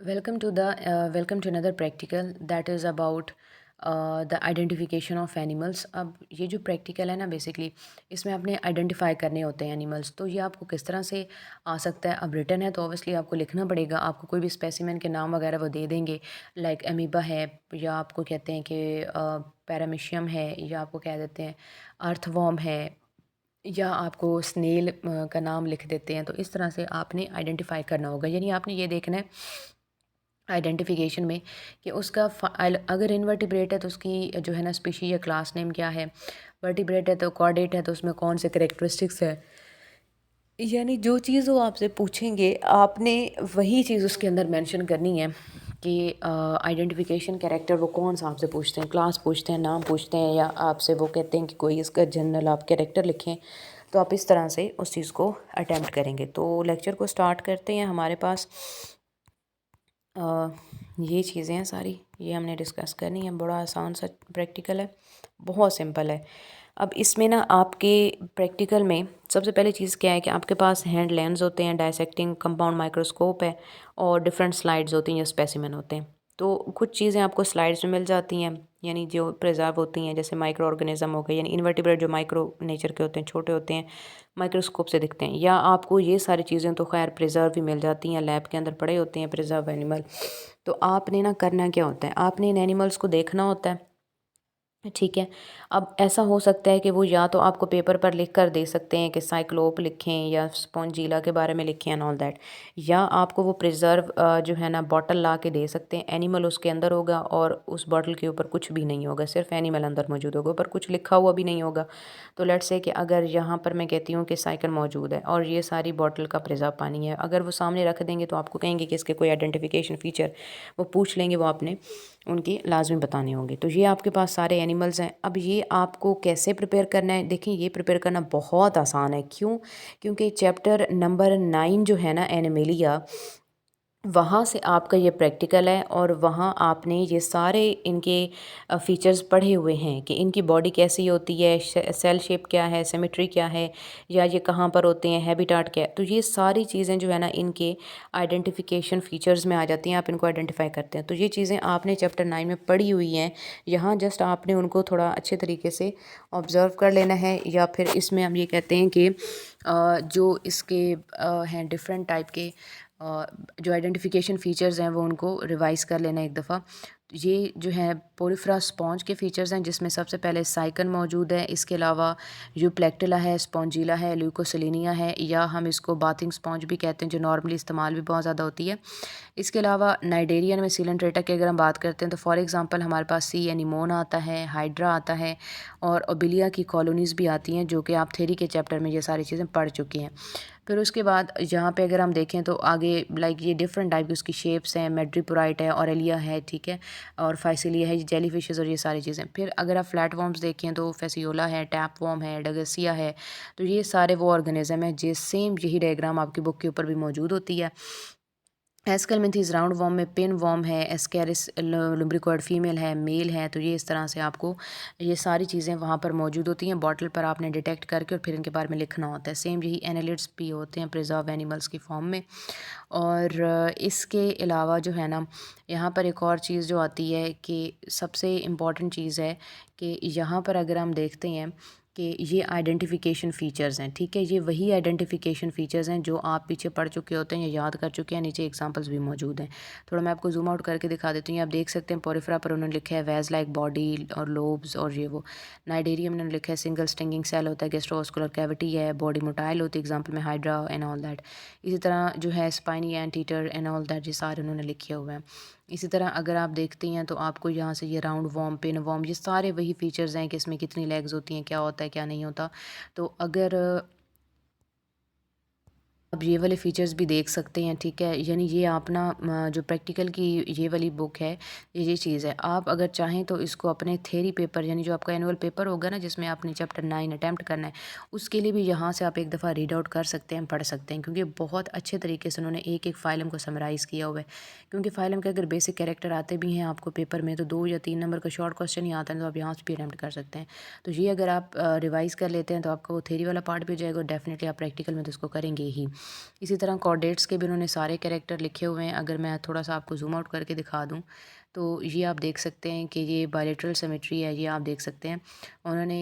Welcome to another practical that is about the identification of animals. अब ये जो practical है ना, बेसिकली इसमें आपने आइडेंटिफाई करने होते हैं एनिमल्स। तो ये आपको किस तरह से आ सकता है? अब रिटन है तो ऑब्वियसली आपको लिखना पड़ेगा। आपको कोई भी स्पेसिमेन के नाम वगैरह वो दे देंगे, लाइक अमीबा है, या आपको कहते हैं कि पैरामीशियम है, या आपको कह देते हैं अर्थवॉर्म है, या आपको स्नेल का नाम लिख देते हैं। तो इस तरह से आपने आइडेंटिफाई करना होगा, यानी आपने ये देखना है आइडेंटिफिकेशन में कि उसका अगर इनवर्टिब्रेट है तो उसकी जो है ना स्पीशी या क्लास नेम क्या है। वर्टिब्रेट है तो कॉर्डेट है तो उसमें कौन से करेक्टरिस्टिक्स है। यानी जो चीज़ वो आपसे पूछेंगे आपने वही चीज़ उसके अंदर मेंशन करनी है कि आइडेंटिफिकेशन कैरेक्टर वो कौन सा आपसे पूछते हैं, क्लास पूछते हैं, नाम पूछते हैं, या आपसे वो कहते हैं कि कोई इसका जनरल आप कैरेक्टर लिखें। तो आप इस तरह से उस चीज़ को अटेम्प्ट करेंगे। तो लेक्चर को स्टार्ट करते हैं। हमारे पास ये चीज़ें हैं सारी, ये हमने डिस्कस करनी है। बड़ा आसान सा प्रैक्टिकल है, बहुत सिंपल है। अब इसमें ना आपके प्रैक्टिकल में सबसे पहले चीज़ क्या है कि आपके पास हैंड लेंस होते हैं, डायसेक्टिंग कंपाउंड माइक्रोस्कोप है, और डिफरेंट स्लाइड्स होती हैं या स्पेसिमेन होते हैं। तो कुछ चीज़ें आपको स्लाइड्स में मिल जाती हैं, यानी जो प्रिजर्व होती हैं, जैसे माइक्रो ऑर्गेनिज्म हो गए, यानी इनवर्टिब्रेट जो माइक्रो नेचर के होते हैं, छोटे होते हैं, माइक्रोस्कोप से दिखते हैं। या आपको ये सारी चीज़ें तो खैर प्रिजर्व ही मिल जाती हैं, लैब के अंदर पड़े होते हैं प्रिजर्व एनिमल। तो आपने ना करना क्या होता है, आपने इन एनिमल्स को देखना होता है, ठीक है। अब ऐसा हो सकता है कि वो या तो आपको पेपर पर लिख कर दे सकते हैं कि साइक्लोप लिखें या स्पॉन्जीला के बारे में लिखें एंड ऑल दैट, या आपको वो प्रिजर्व जो है ना बॉटल ला के दे सकते हैं। एनिमल उसके अंदर होगा और उस बॉटल के ऊपर कुछ भी नहीं होगा, सिर्फ एनिमल अंदर मौजूद होगा, पर कुछ लिखा हुआ भी नहीं होगा। तो लेट्स से कि अगर यहाँ पर मैं कहती हूँ कि साइकिल मौजूद है और ये सारी बॉटल का प्रिजर्व पानी है, अगर वो सामने रख देंगे तो आपको कहेंगे कि इसके कोई आइडेंटिफिकेशन फ़ीचर वो पूछ लेंगे, वो आपने उनकी लाजमी बताने होंगे। तो ये आपके पास सारे एनिमल्स हैं। अब ये आपको कैसे प्रिपेयर करना है? देखिए, ये प्रिपेयर करना बहुत आसान है। क्यों? क्योंकि चैप्टर नंबर 9 जो है ना एनिमेलिया, वहाँ से आपका ये प्रैक्टिकल है, और वहाँ आपने ये सारे इनके फीचर्स पढ़े हुए हैं कि इनकी बॉडी कैसी होती है, सेल शेप क्या है, सिमेट्री क्या है, या ये कहाँ पर होते हैं, हैबिटाट क्या है। तो ये सारी चीज़ें जो है ना इनके आइडेंटिफिकेशन फीचर्स में आ जाती हैं, आप इनको आइडेंटिफाई करते हैं। तो ये चीज़ें आपने चैप्टर 9 में पढ़ी हुई हैं। यहाँ जस्ट आपने उनको थोड़ा अच्छे तरीके से ऑब्ज़र्व कर लेना है, या फिर इसमें हम ये कहते हैं कि जो इसके हैं डिफरेंट टाइप के जो आइडेंटिफिकेशन फ़ीचर्स हैं वो उनको रिवाइज़ कर लेना एक दफ़ा। ये जो है पोरिफेरा स्पॉन्ज के फ़ीचर्स हैं, जिसमें सबसे पहले साइकन मौजूद है। इसके अलावा यूप्लेक्टिला है, स्पॉन्जिला है, ल्यूकोसिलिनिया है, या हम इसको बाथिंग स्पॉन्ज भी कहते हैं, जो नॉर्मली इस्तेमाल भी बहुत ज़्यादा होती है। इसके अलावा नाइडेरियन में सिलेंट्रेटा की अगर हम बात करते हैं तो फॉर एग्ज़ाम्पल हमारे पास सी एनीमोन आता है, हाइड्रा आता है, और ओबिलिया की कॉलोनीज़ भी आती हैं, जो कि आप थ्योरी के चैप्टर में ये सारी चीज़ें पढ़ चुकी हैं। फिर उसके बाद यहाँ पे अगर हम देखें तो आगे लाइक ये डिफरेंट टाइप की उसकी शेप्स हैं, मेड्रीपोराइट है, ऑरेलिया है, ठीक है, और फाइसिलिया है, जेली फिशेज़ और ये सारी चीज़ें। फिर अगर आप फ्लैट वॉर्म्स देखें तो फेसियोला है, टैप वॉर्म है, डगसिया है। तो ये सारे वो ऑर्गेनिज्म हैं, जे सेम यही डायग्राम आपकी बुक के ऊपर भी मौजूद होती है। एस्केलमिंथीज राउंड वॉर्म में पिन वॉर्म है, एस्केरिस लुम्ब्रिकॉइड फीमेल है, मेल है। तो ये इस तरह से आपको ये सारी चीज़ें वहाँ पर मौजूद होती हैं, बॉटल पर आपने डिटेक्ट करके और फिर इनके बारे में लिखना होता है। सेम यही एनालिड्स भी होते हैं प्रिजर्व एनिमल्स की फॉर्म में। और इसके अलावा जो है ना यहाँ पर एक और चीज़ जो आती है कि सबसे इम्पॉर्टेंट चीज़ है कि यहाँ पर अगर हम देखते हैं कि ये आइडेंटिफिकेशन फ़ीचर्स हैं, ठीक है, ये वही आइडेंटिफिकेशन फ़ीचर्स हैं जो आप पीछे पढ़ चुके होते हैं या याद कर चुके हैं। नीचे एग्जांपल्स भी मौजूद हैं। थोड़ा मैं आपको जूम आउट करके दिखा देती हूँ। आप देख सकते हैं पोरिफेरा पर उन्होंने लिखा है वेज लाइक बॉडी और लोब्स, और ये वो नाइडेरियम उन्होंने लिखा है सिंगल स्टिंगिंग सेल होता है, गेस्ट्रोवास्कुलर कैविटी है, बॉडी मोटाइल होती है, एग्जाम्पल में हाइड्रा एंड ऑल दैट। इसी तरह जो है spiny anteater and all that, ये सारे उन्होंने लिखे हुए हैं। इसी तरह अगर आप देखते हैं तो आपको यहाँ से ये राउंड वॉर्म, पिन वॉर्म, ये सारे वही फीचर्स हैं कि इसमें कितनी लेग्स होती हैं, क्या होता है क्या नहीं होता। तो अगर आप ये वाले फ़ीचर्स भी देख सकते हैं, ठीक है। यानी ये आप ना जो प्रैक्टिकल की ये वाली बुक है, ये चीज़ है। आप अगर चाहें तो इसको अपने थ्योरी पेपर, यानी जो आपका एनुअल पेपर होगा ना जिसमें आपने चैप्टर 9 अटेम्प्ट करना है, उसके लिए भी यहाँ से आप एक दफ़ा रीड आउट कर सकते हैं, पढ़ सकते हैं, क्योंकि बहुत अच्छे तरीके से उन्होंने एक-एक फ़ाइलम को समराइज़ किया हुआ है। क्योंकि फ़ाइलम के अगर बेसिक कैरेक्टर आते भी हैं आपको पेपर में, तो 2 या 3 नंबर का शॉर्ट क्वेश्चन ही आता है, तो आप यहाँ से भी अटेम्प्ट कर सकते हैं। तो ये अगर आप रिवाइज़ कर लेते हैं तो आपका वो थ्योरी वाला पार्ट भी हो जाएगा, और डेफ़िनिटली आप प्रैक्टिकल में तो इसको करेंगे ही। इसी तरह कॉर्डेट्स के भी उन्होंने सारे कैरेक्टर लिखे हुए हैं। अगर मैं थोड़ा सा आपको जूम आउट करके दिखा दूँ तो ये आप देख सकते हैं कि ये बायलेटरल सिमेट्री है, ये आप देख सकते हैं। उन्होंने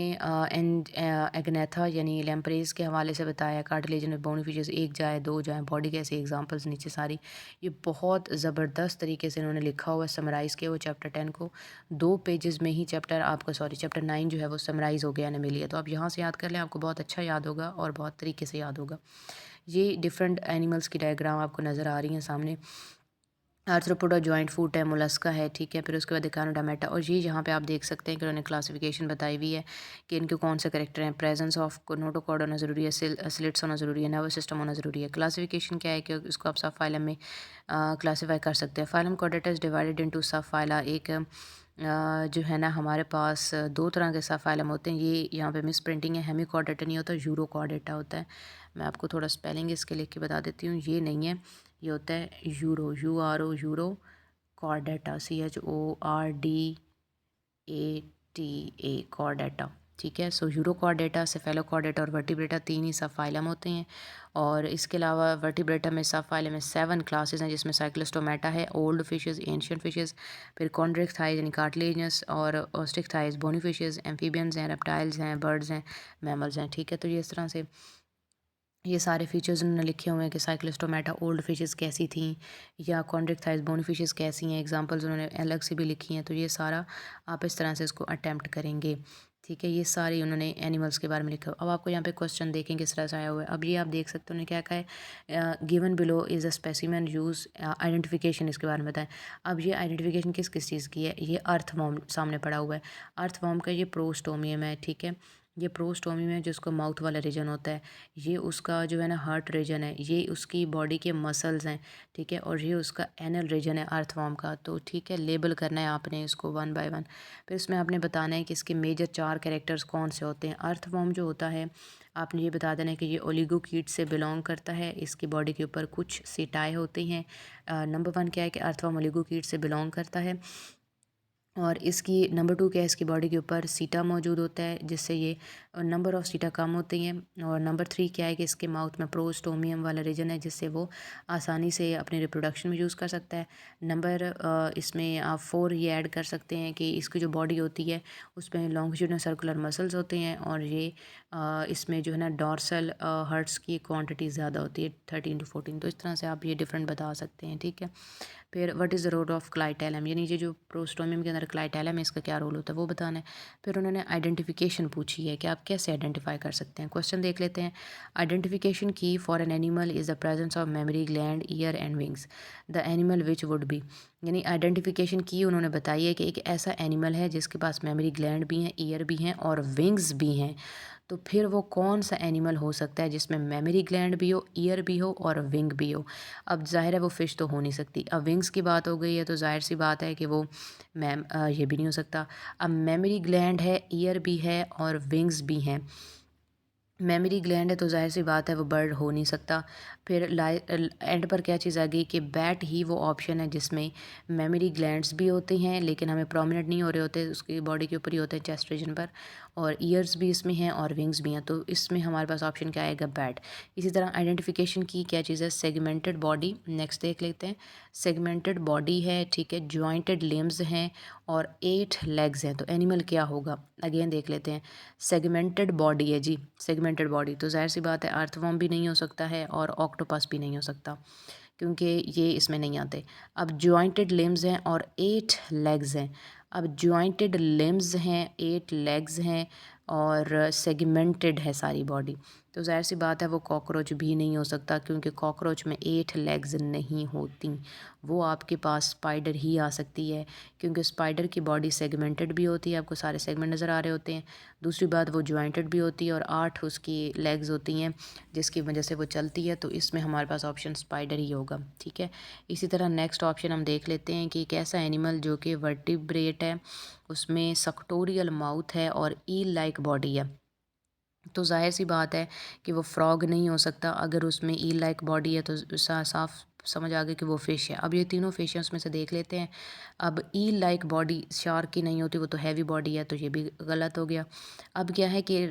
एग्नेथा यानी लैम्प्रेस के हवाले से बताया, कार्टिलेजन में बोनी फीचर्स, एक जाए दो जाए, बॉडी के ऐसे एग्जांपल्स नीचे सारी। ये बहुत ज़बरदस्त तरीके से इन्होंने लिखा हुआ है, समराइज़ किया हुआ चैप्टर 10 को 2 पेजेस में ही। चैप्टर 9 जो है वो समराइज़ हो गया ना मिलिए, तो आप यहाँ से याद कर लें, आपको बहुत अच्छा याद होगा और बहुत तरीके से याद होगा। ये डिफरेंट एनिमल्स की डायग्राम आपको नज़र आ रही हैं सामने। आर्थ्रोपोडा जॉइंट फूट है, मोलस्का है, ठीक है। फिर उसके बाद इकानोडर्मेटा, और ये यहाँ पे आप देख सकते हैं कि उन्होंने क्लासिफिकेशन बताई हुई है कि इनके कौन से करेक्टर हैं। प्रेजेंस ऑफ नोटोकॉर्ड होना ज़रूरी है, स्लिट्स होना ज़रूरी है, नर्वस सिस्टम होना ज़रूरी है। क्लासिफिकेशन क्या है कि उसको आप सब फाइलम में क्लासीफाई कर सकते हैं। Phylum Chordata is divided into सब फाइला। एक जो है ना हमारे पास दो तरह के सब फाइलम होते हैं। ये यहाँ पे मिस प्रिंटिंग है, हेमी कॉर्डेटा नहीं होता, यूरो कॉर्डेटा होता है। मैं आपको थोड़ा स्पेलिंग इसके लिख के बता देती हूँ, ये नहीं है, ये होता है euro, URO, euro Chordata, CHORDATA Chordata, ठीक है। सो यूरो कॉर्डेटा, सेफेलोकॉर्डेटा और वर्टिब्रेटा 3 ही सब फाइलम होते हैं। और इसके अलावा वर्टिब्रेटा में सब फाइलम में 7 क्लासेस हैं, जिसमें साइक्लोस्टोमेटा है, ओल्ड फिशेस, एंशियंट फिशेस, फिर कॉन्ड्रिक थाइज यानी कार्टिलेजनस, और osteichthyes bony fishes, amphibians हैं, रेप्टाइल्स हैं, बर्ड्स हैं, मैमल्स हैं, ठीक है। तो ये इस तरह से ये सारे फीचर्स उन्होंने लिखे हुए हैं कि साइक्लोस्टोमेटा ओल्ड फिशेस कैसी थी, या कॉन्ड्रिक थाइज बोनी फिशेस कैसी हैं। एग्जांपल्स उन्होंने अलग से भी लिखी हैं। तो ये सारा आप इस तरह से इसको अटैम्प्ट करेंगे, ठीक है। ये सारी उन्होंने एनिमल्स के बारे में लिखा। अब आपको यहाँ पे क्वेश्चन देखें किस तरह से आया हुआ है। अब ये आप देख सकते हो उन्होंने क्या कहा है, given below is a specimen use identification, इसके बारे में बताएं। अब ये आइडेंटिफिकेशन किस किस चीज़ की है, ये अर्थवॉर्म सामने पड़ा हुआ है। अर्थवॉर्म का ये प्रोस्टोमियम है, ठीक है। ये प्रोस्टोमियम है, जिसको माउथ वाला रीजन होता है। ये उसका जो है ना हार्ट रीजन है, ये उसकी बॉडी के मसल्स हैं, ठीक है। और ये उसका एनल रीजन है अर्थवॉर्म का। तो ठीक है, लेबल करना है आपने इसको 1 बाय 1। फिर इसमें आपने बताना है कि इसके मेजर 4 कैरेक्टर्स कौन से होते हैं। अर्थवॉर्म जो होता है, आपने ये बता देना है कि ये ओलिगोकीट से बिलोंग करता है। इसकी बॉडी के ऊपर कुछ सीटाएँ होती हैं। नंबर 1 क्या है कि अर्थवॉर्म ओलिगोकीट से बिलोंग करता है। और इसकी नंबर 2 क्या है, इसकी बॉडी के ऊपर सीटा मौजूद होता है, जिससे ये नंबर ऑफ सीटा कम होती हैं। और नंबर 3 क्या है कि इसके माउथ में प्रोस्टोमियम वाला रीजन है, जिससे वो आसानी से अपने रिप्रोडक्शन में यूज़ कर सकता है। इसमें आप 4 ये ऐड कर सकते हैं कि इसकी जो बॉडी होती है उसमें लॉन्गिट्यूडनल सर्कुलर मसल्स होते हैं, और ये इसमें जो है ना डॉर्सल हर्ट्स की क्वांटिटी ज़्यादा होती है, 13 to 14। तो इस तरह से आप ये डिफरेंट बता सकते हैं, ठीक है। फिर what is the role of clitellum, यानी ये जो प्रोस्टोमियम के अंदर क्लाइटेलम है, इसका क्या रोल होता है वो बताना है। फिर उन्होंने आइडेंटिफिकेशन पूछी है कि आप कैसे आइडेंटिफाई कर सकते हैं। क्वेश्चन देख लेते हैं। आइडेंटिफिकेशन की for an animal is the presence of memory gland, year and wings, the animal which would be. यानी आइडेंटिफिकेशन की उन्होंने बताई है कि एक ऐसा एनिमल है जिसके पास मेमोरी ग्लैंड भी हैं, ईयर भी हैं और विंग्स भी हैं। तो फिर वो कौन सा एनिमल हो सकता है जिसमें मेमोरी ग्लैंड भी हो, ईयर भी हो और विंग भी हो। अब ज़ाहिर है वो फ़िश तो हो नहीं सकती। अब विंग्स की बात हो गई है तो ज़ाहिर सी बात है कि वो ये भी नहीं हो सकता। अब मेमोरी ग्लैंड है, ईयर भी है और विंग्स भी हैं। मेमोरी ग्लैंड है तो ज़ाहिर सी बात है वो बर्ड हो नहीं सकता। फिर एंड पर क्या चीज़ आ गई कि बैट ही वो ऑप्शन है जिसमें मेमोरी ग्लैंड्स भी होते हैं, लेकिन हमें प्रोमिनेंट नहीं हो रहे होते, उसकी बॉडी के ऊपर ही होते हैं, चेस्ट रीजन पर। और ईयर्स भी इसमें हैं और विंग्स भी हैं। तो इसमें हमारे पास ऑप्शन क्या आएगा, बैट। इसी तरह आइडेंटिफिकेशन की क्या चीज़ है, सेगमेंटेड बॉडी। नेक्स्ट देख लेते हैं। सेगमेंटेड बॉडी है, ठीक है, जॉइंटेड लिम्स हैं और 8 लेग्स हैं। तो एनिमल क्या होगा, अगेन देख लेते हैं। सेगमेंटेड बॉडी है जी, सेगमेंटेड बॉडी, तो ज़ाहिर सी बात है अर्थवॉर्म भी नहीं हो सकता है और ऑक्टोपस भी नहीं हो सकता, क्योंकि ये इसमें नहीं आते। अब जॉइंटेड लिम्स हैं और 8 लेग्स हैं। अब जॉइंटेड लिम्स हैं, 8 लेग्स हैं और सेगमेंटेड है सारी बॉडी, तो ज़ाहिर सी बात है वो कॉकरोच भी नहीं हो सकता, क्योंकि कॉकरोच में 8 लेग्स नहीं होती। वो आपके पास स्पाइडर ही आ सकती है, क्योंकि स्पाइडर की बॉडी सेगमेंटेड भी होती है, आपको सारे सेगमेंट नज़र आ रहे होते हैं। दूसरी बात वो जॉइंटेड भी होती है और 8 उसकी लेग्स होती हैं, जिसकी वजह से वो चलती है। तो इसमें हमारे पास ऑप्शन स्पाइडर ही होगा, ठीक है। इसी तरह नेक्स्ट ऑप्शन हम देख लेते हैं कि एक ऐसा एनिमल जो कि वर्टिब्रेट है, उसमें सक्टोरियल माउथ है और ईल लाइक बॉडी है। तो ज़ाहिर सी बात है कि वो फ्रॉग नहीं हो सकता। अगर उसमें ईल लाइक बॉडी है तो साफ समझ आ गया कि वो फ़िश है। अब ये तीनों फ़िश हैं, उसमें से देख लेते हैं। अब ईल लाइक बॉडी शार्क की नहीं होती, वो तो हैवी बॉडी है, तो ये भी गलत हो गया। अब क्या है कि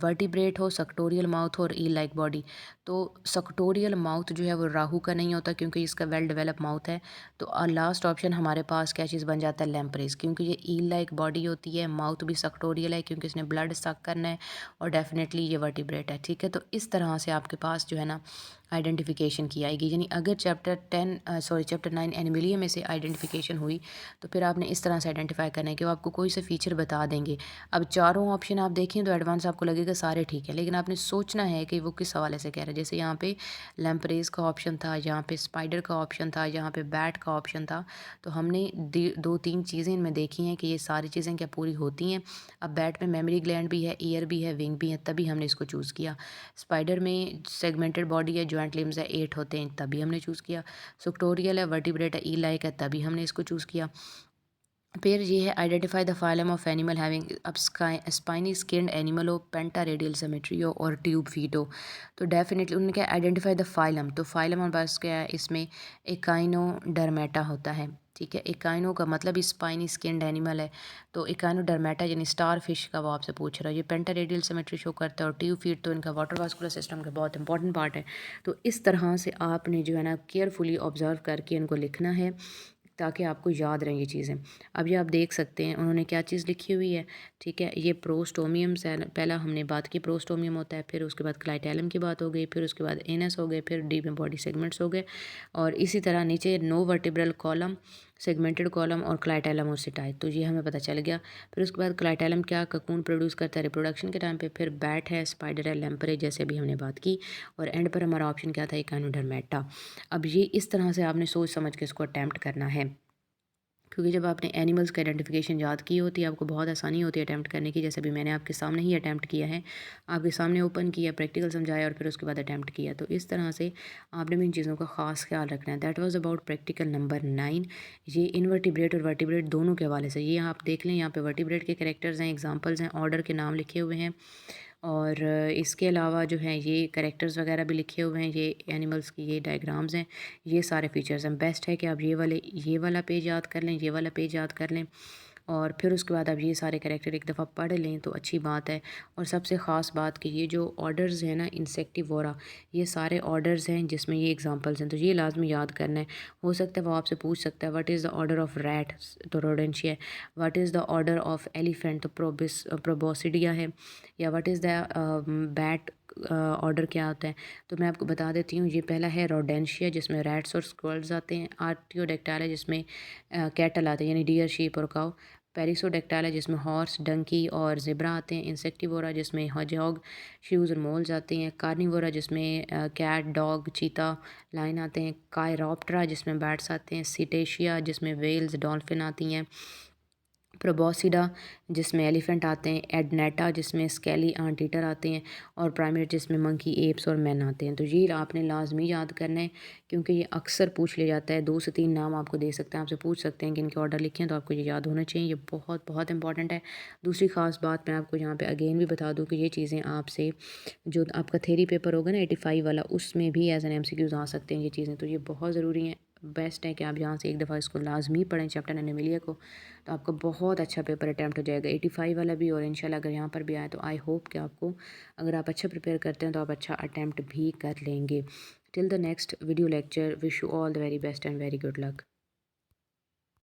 वर्टिब्रेट हो, सक्टोरियल माउथ हो और ईल लाइक बॉडी, तो सक्टोरियल माउथ जो है वो राहू का नहीं होता क्योंकि इसका वेल डेवलप माउथ है। तो लास्ट ऑप्शन हमारे पास क्या चीज़ बन जाता है, लैम्प्रेस, क्योंकि ये ईल लाइक बॉडी होती है, माउथ भी सक्टोरियल है क्योंकि इसने ब्लड सक करना है, और डेफिनेटली ये वर्टिब्रेट है। ठीक है, तो इस तरह से आपके पास जो है ना आइडेंटिफिकेशन की आएगी। यानी अगर चैप्टर 9 एनिमलिया में से आइडेंटिफिकेशन हुई तो फिर आपने इस तरह से आइडेंटिफाई करना है कि वो आपको कोई से फीचर बता देंगे। अब चारों ऑप्शन आप देखें तो एडवांस आपको लगेगा सारे ठीक है, लेकिन आपने सोचना है कि वो किस हवाले से कह रहा है। जैसे यहाँ पे लैम्प्रेस का ऑप्शन था, यहाँ पे स्पाइडर का ऑप्शन था, यहाँ पे बैट का ऑप्शन था। तो हमने 2-3 चीज़ें इनमें देखी हैं कि ये सारी चीज़ें क्या पूरी होती हैं। अब बैट में मेमोरी ग्लैंड भी है, ईयर भी है, विंग भी है, तभी हमने इसको चूज़ किया। स्पाइडर में सेगमेंटेड बॉडी है, जॉइंट लिम्स है, 8 होते हैं, तभी हमने चूज़ किया। सुक्टोरियल है, वर्टिब्रेट है, ई लाइक है, तभी हमने इसको चूज़ किया। फिर ये है identify the phylum of animal having अब स्पाइनी स्किन्ड एनिमल हो, पेंटा रेडियल सिमेट्री हो और ट्यूब फीट हो। तो डेफिनेटली उन्होंने क्या आइडेंटिफाई द फाइलम, तो फाइलम हमारे पास क्या है, इसमें एकाइनोडर्मेटा होता है। ठीक है, एकाइनो का मतलब स्पाइनी स्किन्ड एनिमल है, तो एकाइनोडर्मेटा यानी स्टार फिश का वो आपसे पूछ रहा है। ये पेंटा रेडियल सिमेट्री शो करता है, और ट्यूब फीट तो इनका वाटर वास्कुलर सिस्टम का बहुत इंपॉर्टेंट पार्ट है। तो इस तरह से आपने जो है ना केयरफुली ऑब्जर्व करके इनको लिखना है ताकि आपको याद रहें ये चीज़ें। अब ये आप देख सकते हैं उन्होंने क्या चीज़ लिखी हुई है। ठीक है, ये प्रोस्टोमियम से पहला हमने बात की, प्रोस्टोमियम होता है, फिर उसके बाद क्लाइटेलम की बात हो गई, फिर उसके बाद एनस हो गए, फिर डीप में बॉडी सेगमेंट्स हो गए, और इसी तरह नीचे no vertebral column, segmented column और क्लाइटेलम और सिटाइट। तो ये हमें पता चल गया। फिर उसके बाद क्लाइटेलम क्या ककून प्रोड्यूस करता है रिप्रोडक्शन के टाइम पे, फिर बैट है, स्पाइडर है, लैम्परे जैसे अभी हमने बात की, और एंड पर हमारा ऑप्शन क्या था, एकाइनोडर्मेटा। अब ये इस तरह से आपने सोच समझ के इसको अटैम्प्ट करना है, क्योंकि जब आपने एनिमल्स का आइडेंटिफिकेशन याद की होती है आपको बहुत आसानी होती है अटैम्प्ट करने की। जैसे भी मैंने आपके सामने ही अटैम्प्ट किया है, आपके सामने ओपन किया, प्रैक्टिकल समझाया और फिर उसके बाद अटैम्प्ट किया। तो इस तरह से आपने भी इन चीज़ों का ख़ास ख्याल रखना है। That was about practical number 9। ये इनवर्टिब्रेट और वर्टिब्रेट दोनों के हवाले से, ये आप देख लें, यहाँ पे वर्टिब्रेट के कैरेक्टर्स हैं, एग्जांपल्स हैं, ऑर्डर के नाम लिखे हुए हैं, और इसके अलावा जो है ये कैरेक्टर्स वगैरह भी लिखे हुए हैं, ये एनिमल्स की ये डायग्राम्स हैं, ये सारे फीचर्स हैं। बेस्ट है कि आप ये वाला पेज याद कर लें, ये वाला पेज याद कर लें, और फिर उसके बाद आप ये सारे कैरेक्टर एक दफ़ा पढ़ लें तो अच्छी बात है। और सबसे ख़ास बात कि ये जो ऑर्डर्स हैं ना इंसेक्टिवोरा, ये सारे ऑर्डर्स हैं जिसमें ये एग्जांपल्स हैं, तो ये लाजमी याद करना है। हो सकता है वो आपसे पूछ सकता है what is the order of rat, तो रोडेंशिया है। What is the order of elephant, तो प्रोबोसिडिया है। या what is the bat order क्या होता है, तो मैं आपको बता देती हूँ। ये पहला है रोडेंशिया जिसमें रैट्स और स्क्वल्स आते हैं। आर्टियोडेक्टाइल है जिसमें कैटल आते हैं यानी डियर, शीप और काऊ। पेरिसोडेक्टाइल है जिसमें हॉर्स, डंकी और ज़ेब्रा आते हैं। इंसेक्टिवोरा जिसमें हॉजॉग, श्यूज़ और मोल्स आते हैं। कार्निवोरा जिसमें कैट, डॉग, चीता, लाइन आते हैं। कायरोप्टरा जिसमें बैट्स आते हैं। सिटेशिया जिसमें वेल्स, डॉल्फिन आती हैं। प्रोबोसिडा जिसमें एलिफेंट आते हैं। एडनेटा जिसमें स्केली आंटीटर आते हैं। और प्राइमेट जिसमें मंकी, एप्स और मैन आते हैं। तो ये आपने लाजमी याद करना है क्योंकि ये अक्सर पूछ लिया जाता है। 2 से 3 नाम आपको दे सकते हैं, आपसे पूछ सकते हैं कि इनके ऑर्डर लिखें, तो आपको ये याद होना चाहिए। ये बहुत बहुत इंपॉर्टेंट है। दूसरी ख़ास बात मैं आपको यहाँ पे अगेन भी बता दूँ कि ये चीज़ें आपसे जो आपका थ्योरी पेपर होगा ना 85 वाला, उसमें भी एज एन MCQs आ सकते हैं ये चीज़ें, तो ये बहुत ज़रूरी हैं। बेस्ट है कि आप यहाँ से एक दफ़ा इसको लाजमी पढ़ें चैप्टर एनिमिलिया को, तो आपका बहुत अच्छा पेपर अटैम्प्ट हो जाएगा 85 वाला भी, और इंशाल्लाह अगर यहाँ पर भी आए तो आई होप कि आपको, अगर आप अच्छा प्रिपेयर करते हैं तो आप अच्छा अटैम्प्ट भी कर लेंगे। Till the next video lecture, wish you all the very best and very good luck.